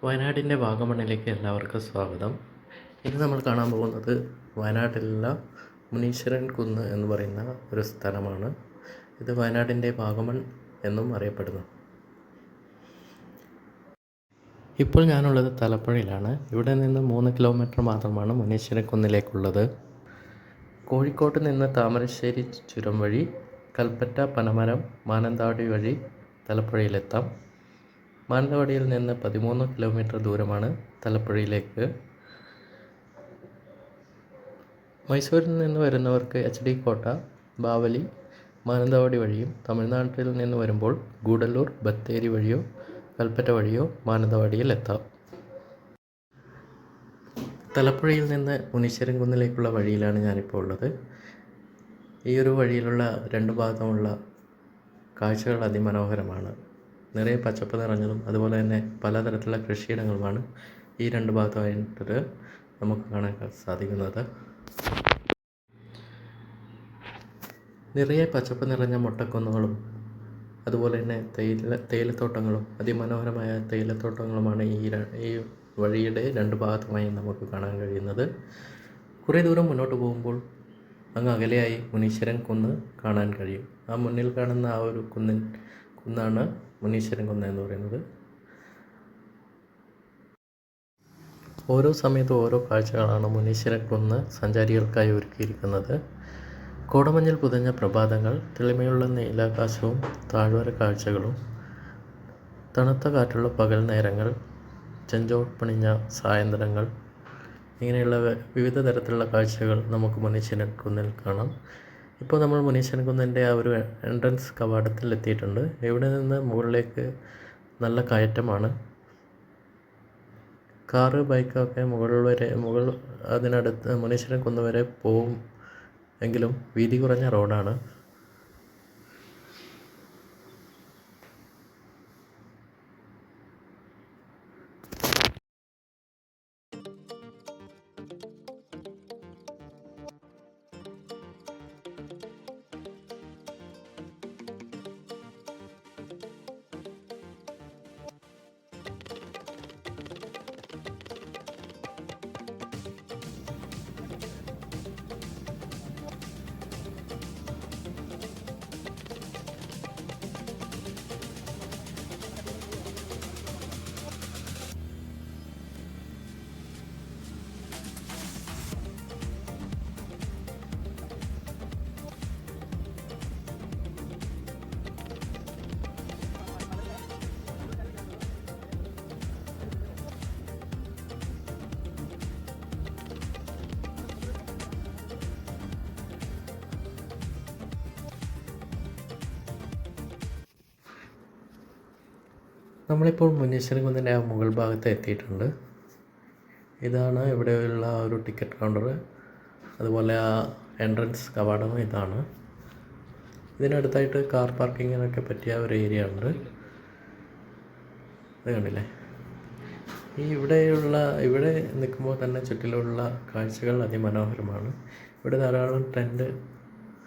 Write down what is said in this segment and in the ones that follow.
വയനാടിൻ്റെ വാഗമണ്ണിലേക്ക് എല്ലാവർക്കും സ്വാഗതം. ഇന്ന് നമ്മൾ കാണാൻ പോകുന്നത് വയനാട്ടിലുള്ള മുനീശ്വരൻ കുന്ന് എന്ന് പറയുന്ന ഒരു സ്ഥലമാണ്. ഇത് വയനാടിൻ്റെ വാഗമൺ എന്നും അറിയപ്പെടുന്നു. ഇപ്പോൾ ഞാനുള്ളത് തലപ്പുഴയിലാണ്. ഇവിടെ നിന്ന് 3 കിലോമീറ്റർ മാത്രമാണ് മുനീശ്വരൻ കുന്നിലേക്കുള്ളത്. കോഴിക്കോട്ട് നിന്ന് താമരശ്ശേരി ചുരം വഴി കൽപ്പറ്റ, പനമരം, മാനന്തവാടി വഴി തലപ്പുഴയിലെത്താം. മാനന്തവാടിയിൽ നിന്ന് 13 കിലോമീറ്റർ ദൂരമാണ് തലപ്പുഴയിലേക്ക്. മൈസൂരിൽ നിന്ന് വരുന്നവർക്ക് HD കോട്ട, ബാവലി, മാനന്തവാടി വഴിയും തമിഴ്നാട്ടിൽ നിന്ന് വരുമ്പോൾ ഗൂഡല്ലൂർ, ബത്തേരി വഴിയോ കൽപ്പറ്റ വഴിയോ മാനന്തവാടിയിൽ എത്താം. തലപ്പുഴയിൽ നിന്ന് മുനീശ്വരൻ കുന്നിലേക്കുള്ള വഴിയിലാണ് ഞാനിപ്പോൾ ഉള്ളത്. ഈ ഒരു വഴിയിലുള്ള രണ്ട് ഭാഗത്തുമുള്ള കാഴ്ചകൾ അതിമനോഹരമാണ്. നിറയെ പച്ചപ്പ് നിറഞ്ഞതും അതുപോലെ തന്നെ പലതരത്തിലുള്ള കൃഷിയിടങ്ങളുമാണ് ഈ രണ്ട് ഭാഗത്തായിട്ട് നമുക്ക് കാണാൻ സാധിക്കുന്നത്. നിറയെ പച്ചപ്പ് നിറഞ്ഞ മൊട്ടക്കുന്നുകളും അതുപോലെ തന്നെ തേയിലത്തോട്ടങ്ങളും അതിമനോഹരമായ തേയിലത്തോട്ടങ്ങളുമാണ് ഈ വഴിയുടെ രണ്ട് ഭാഗത്തുമായി നമുക്ക് കാണാൻ കഴിയുന്നത്. കുറേ ദൂരം മുന്നോട്ട് പോകുമ്പോൾ അങ്ങ് അകലെയായി മുനീശ്വരൻ കുന്ന് കാണാൻ കഴിയും. ആ മുന്നിൽ കാണുന്ന ആ ഒരു കുന്നാണ് മുനീശ്വരൻ കുന്ന് എന്ന് പറയുന്നത്. ഓരോ സമയത്തും ഓരോ കാഴ്ചകളാണ് മുനീശ്വരൻ കുന്ന് സഞ്ചാരികൾക്കായി ഒരുക്കിയിരിക്കുന്നത്. കോടമഞ്ഞിൽ പുതഞ്ഞ പ്രഭാതങ്ങൾ, തെളിമയുള്ള നീലാകാശവും താഴ്വര കാഴ്ചകളും, തണുത്ത കാറ്റുള്ള പകൽ നേരങ്ങൾ, ചെഞ്ചോപ്പണിഞ്ഞ സായന്ത്രങ്ങൾ, ഇങ്ങനെയുള്ള വിവിധ തരത്തിലുള്ള കാഴ്ചകൾ നമുക്ക് മുനീശ്വരൻ കുന്നിൽ കാണാം. ഇപ്പോൾ നമ്മൾ മുനീശ്വരൻ കുന്നിൻ്റെ ആ ഒരു എൻട്രൻസ് കവാടത്തിൽ എത്തിയിട്ടുണ്ട്. ഇവിടെ നിന്ന് മുകളിലേക്ക് നല്ല കയറ്റമാണ്. കാറ്, ബൈക്കൊക്കെ മുകൾ അതിനടുത്ത് മുനീശ്വരൻ കുന്ന് വരെ പോവും എങ്കിലും വീതി കുറഞ്ഞ റോഡാണ്. നമ്മളിപ്പോൾ മുനീശ്വരൻ കുന്നിൻ്റെ ആ മുകൾ ഭാഗത്ത് എത്തിയിട്ടുണ്ട്. ഇതാണ് ഇവിടെയുള്ള ഒരു ടിക്കറ്റ് കൗണ്ടർ. അതുപോലെ ആ എൻട്രൻസ് കവാടം ഇതാണ്. ഇതിനടുത്തായിട്ട് കാർ പാർക്കിങ്ങിനൊക്കെ പറ്റിയ ഒരു ഏരിയ ഉണ്ട്. ഇത് കണ്ടില്ലേ? ഇവിടെ നിൽക്കുമ്പോൾ തന്നെ ചുറ്റിലുള്ള കാഴ്ചകൾ അതിമനോഹരമാണ്. ഇവിടെ ധാരാളം ടെൻറ്റ്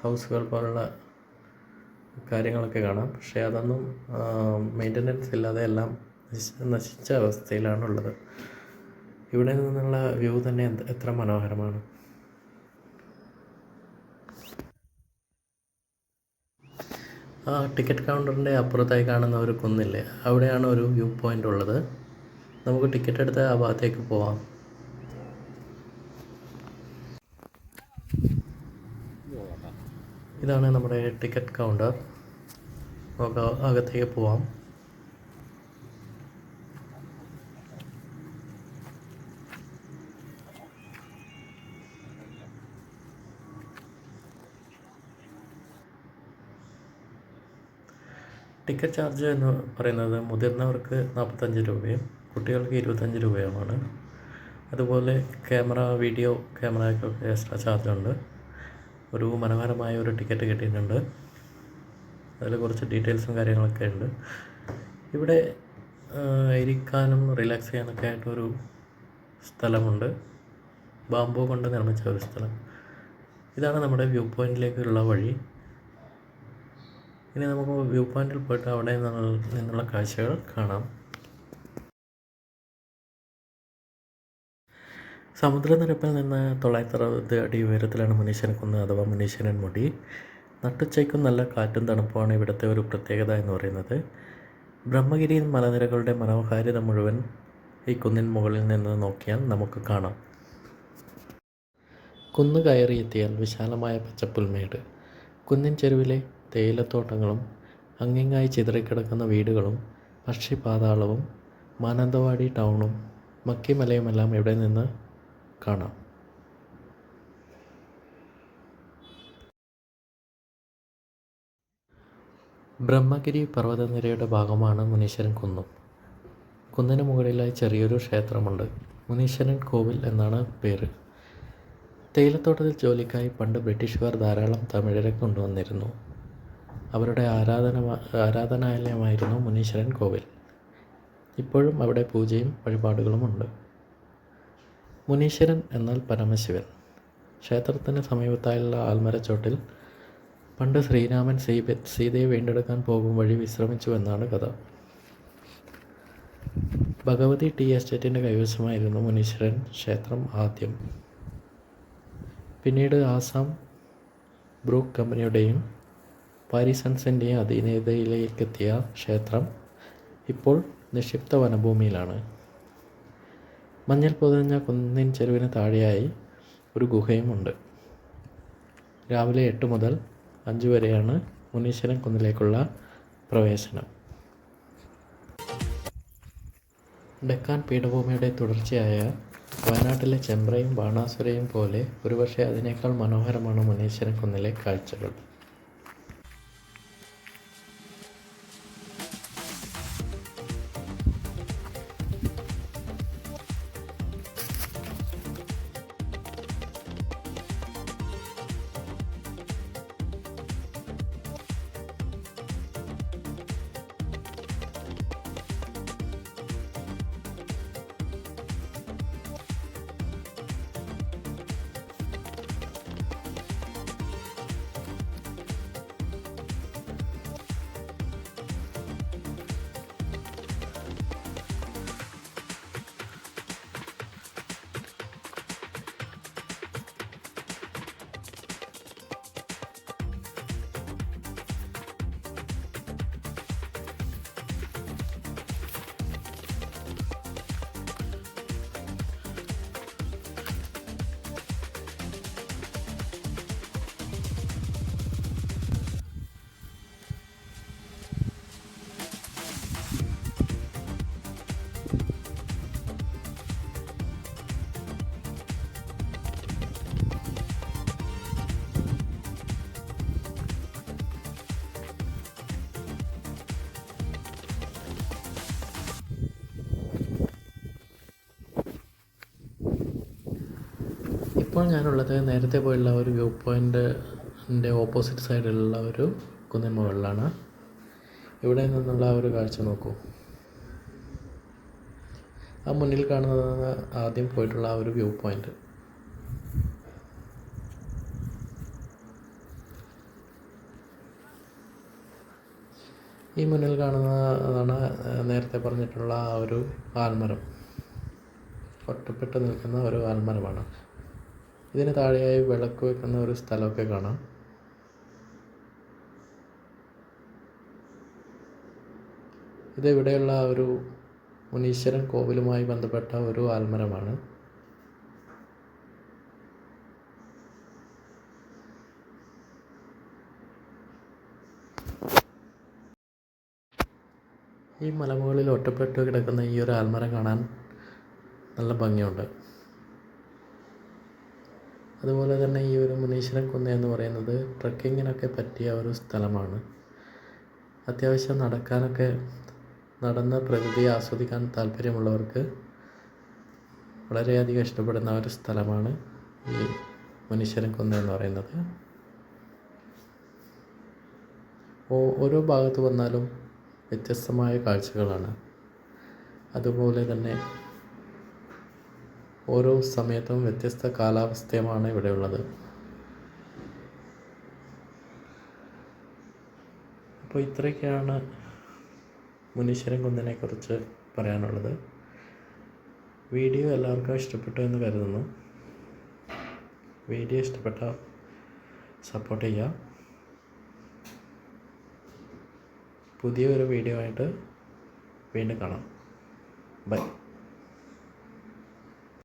ഹൗസുകൾ പോലുള്ള കാര്യങ്ങളൊക്കെ കാണാം. പക്ഷേ അതൊന്നും മെയിൻ്റനൻസ് ഇല്ലാതെ എല്ലാം നശിച്ച അവസ്ഥയിലാണുള്ളത്. ഇവിടെ നിന്നുള്ള വ്യൂ തന്നെ എത്ര മനോഹരമാണ്. ആ ടിക്കറ്റ് കൗണ്ടറിൻ്റെ അപ്പുറത്തായി കാണുന്ന ഒരു കുന്നില്ലേ, അവിടെയാണ് ഒരു വ്യൂ പോയിൻ്റ് ഉള്ളത്. നമുക്ക് ടിക്കറ്റ് എടുത്ത് ആ ഭാഗത്തേക്ക് പോവാം. ഇതാണ് നമ്മുടെ ടിക്കറ്റ് കൗണ്ടർ. നമുക്ക് അകത്തേക്ക് പോവാം. ടിക്കറ്റ് ചാർജ് എന്ന് പറയുന്നത് മുതിർന്നവർക്ക് 45 രൂപയും കുട്ടികൾക്ക് 25 രൂപയുമാണ്. അതുപോലെ വീഡിയോ ക്യാമറയ്ക്കൊക്കെ എക്സ്ട്രാ ചാർജുണ്ട്. ഒരു മനോഹരമായ ഒരു ടിക്കറ്റ് കിട്ടിയിട്ടുണ്ട്. അതിൽ കുറച്ച് ഡീറ്റെയിൽസും കാര്യങ്ങളൊക്കെ ഉണ്ട്. ഇവിടെ ഇരിക്കാനും റിലാക്സ് ചെയ്യാനൊക്കെ ആയിട്ടൊരു സ്ഥലമുണ്ട്. ബാംബു കൊണ്ട് നിർമ്മിച്ച ഒരു സ്ഥലം. ഇതാണ് നമ്മുടെ വ്യൂ പോയിൻറ്റിലേക്കുള്ള വഴി. ഇനി നമുക്ക് വ്യൂ പോയിൻറ്റിൽ പോയിട്ട് അവിടെ നിന്നുള്ള കാഴ്ചകൾ കാണാം. സമുദ്രനിരപ്പിൽ നിന്ന് 960 അടി ഉയരത്തിലാണ് മുനീശ്വരൻകുന്ന് അഥവാ മുനീശ്വരൻമുടി. നട്ടുച്ചയ്ക്കും നല്ല കാറ്റും തണുപ്പുമാണ് ഇവിടുത്തെ ഒരു പ്രത്യേകത എന്ന് പറയുന്നത്. ബ്രഹ്മഗിരി മലനിരകളുടെ മനോഹാരിത മുഴുവൻ ഈ കുന്നിൻ മുകളിൽ നിന്ന് നോക്കിയാൽ നമുക്ക് കാണാം. കുന്ന് കയറിയെത്തിയാൽ വിശാലമായ പച്ചപ്പുൽമേട്, കുന്നിൻ ചെരുവിലെ തേയിലത്തോട്ടങ്ങളും അങ്ങിങ്ങായി ചിതറിക്കിടക്കുന്ന വീടുകളും പക്ഷിപാതാളവും മാനന്തവാടി ടൗണും മക്കിമലയുമെല്ലാം ഇവിടെ നിന്ന് കാണാം. ബ്രഹ്മഗിരി പർവ്വതനിരയുടെ ഭാഗമാണ് മുനീശ്വരൻ കുന്നും. കുന്നിന് മുകളിലായി ചെറിയൊരു ക്ഷേത്രമുണ്ട്. മുനീശ്വരൻ കോവിൽ എന്നാണ് പേര്. തേയിലത്തോട്ടത്തിൽ ജോലിക്കായി പണ്ട് ബ്രിട്ടീഷുകാർ ധാരാളം തമിഴരെ കൊണ്ടുവന്നിരുന്നു. അവരുടെ ആരാധനാലയമായിരുന്നു മുനീശ്വരൻ കോവിൽ. ഇപ്പോഴും അവിടെ പൂജയും വഴിപാടുകളുമുണ്ട്. മുനീശ്വരൻ എന്നാൽ പരമശിവൻ. ക്ഷേത്രത്തിന് സമീപത്തായുള്ള ആൽമരച്ചോട്ടിൽ പണ്ട് ശ്രീരാമൻ സീതയെ വീണ്ടെടുക്കാൻ പോകും വഴി വിശ്രമിച്ചു എന്നാണ് കഥ. ഭഗവതി ടീ എസ്റ്റേറ്റിൻ്റെ കൈവശമായിരുന്നു മുനീശ്വരൻ ക്ഷേത്രം ആദ്യം. പിന്നീട് ആസാം ബ്രൂക്ക് കമ്പനിയുടെയും പാരിസൺസിൻ്റെയും അധീനതയിലേക്കെത്തിയ ക്ഷേത്രം ഇപ്പോൾ നിക്ഷിപ്ത വനഭൂമിയിലാണ്. മഞ്ഞൾ പൊതിഞ്ഞ കുന്നിൻ ചെരുവിന് താഴെയായി ഒരു ഗുഹയുമുണ്ട്. രാവിലെ 8 മുതൽ 5 വരെയാണ് മുനീശ്വരൻ കുന്നിലേക്കുള്ള പ്രവേശനം. ഡെക്കാൻ പീഠഭൂമിയുടെ തുടർച്ചയായ വയനാട്ടിലെ ചെമ്പ്രയും ബാണാസുരയും പോലെ ഒരുപക്ഷെ അതിനേക്കാൾ മനോഹരമാണ് മുനീശ്വരൻ കുന്നിലെ കാഴ്ചകൾ. ഇപ്പോൾ ഞാനുള്ളത് നേരത്തെ പോയുള്ള ഒരു വ്യൂ പോയിൻ്റിൻ്റെ ഓപ്പോസിറ്റ് സൈഡിലുള്ള ഒരു കുന്നിൻ മുകളിലാണ്. ഇവിടെ നിന്നുള്ള ഒരു കാഴ്ച നോക്കൂ. ആ മുന്നിൽ കാണുന്നതാണ് ആദ്യം പോയിട്ടുള്ള ആ ഒരു വ്യൂ പോയിൻ്റ്. ഈ മുന്നിൽ കാണുന്നതാണ് നേരത്തെ പറഞ്ഞിട്ടുള്ള ആ ഒരു ആൽമരം. ഒറ്റപ്പെട്ട് നിൽക്കുന്ന ഒരു ആൽമരമാണ്. ഇതിന് താഴെയായി വിളക്ക് വെക്കുന്ന ഒരു സ്ഥലമൊക്കെ കാണാം. ഇത് ഇവിടെയുള്ള ഒരു മുനീശ്വരൻ കോവിലുമായി ബന്ധപ്പെട്ട ഒരു ആൽമരമാണ്. ഈ മലമുകളിൽ ഒറ്റപ്പെട്ട് കിടക്കുന്ന ഈ ഒരു ആൽമരം കാണാൻ നല്ല ഭംഗിയുണ്ട്. അതുപോലെ തന്നെ ഈ ഒരു മുനീശ്വരൻ കുന്ന് എന്ന് പറയുന്നത് ട്രക്കിങ്ങിനൊക്കെ പറ്റിയ ഒരു സ്ഥലമാണ്. അത്യാവശ്യം നടന്ന് പ്രകൃതിയെ ആസ്വദിക്കാൻ താല്പര്യമുള്ളവർക്ക് വളരെയധികം ഇഷ്ടപ്പെടുന്ന ഒരു സ്ഥലമാണ് ഈ മുനീശ്വരൻ കുന്ന് എന്ന് പറയുന്നത്. ഓരോ ഭാഗത്ത് വന്നാലും വ്യത്യസ്തമായ കാഴ്ചകളാണ്. അതുപോലെ തന്നെ ഓരോ സമയത്തും വ്യത്യസ്ത കാലാവസ്ഥയുമാണ് ഇവിടെയുള്ളത്. അപ്പോൾ ഇത്രയൊക്കെയാണ് മുനീശ്വരൻ കുന്നിനെക്കുറിച്ച് പറയാനുള്ളത്. വീഡിയോ എല്ലാവർക്കും ഇഷ്ടപ്പെട്ടു എന്ന് കരുതുന്നു. വീഡിയോ ഇഷ്ടപ്പെട്ടാൽ സപ്പോർട്ട് ചെയ്യുക. പുതിയൊരു വീഡിയോ ആയിട്ട് വീണ്ടും കാണാം. ബൈ.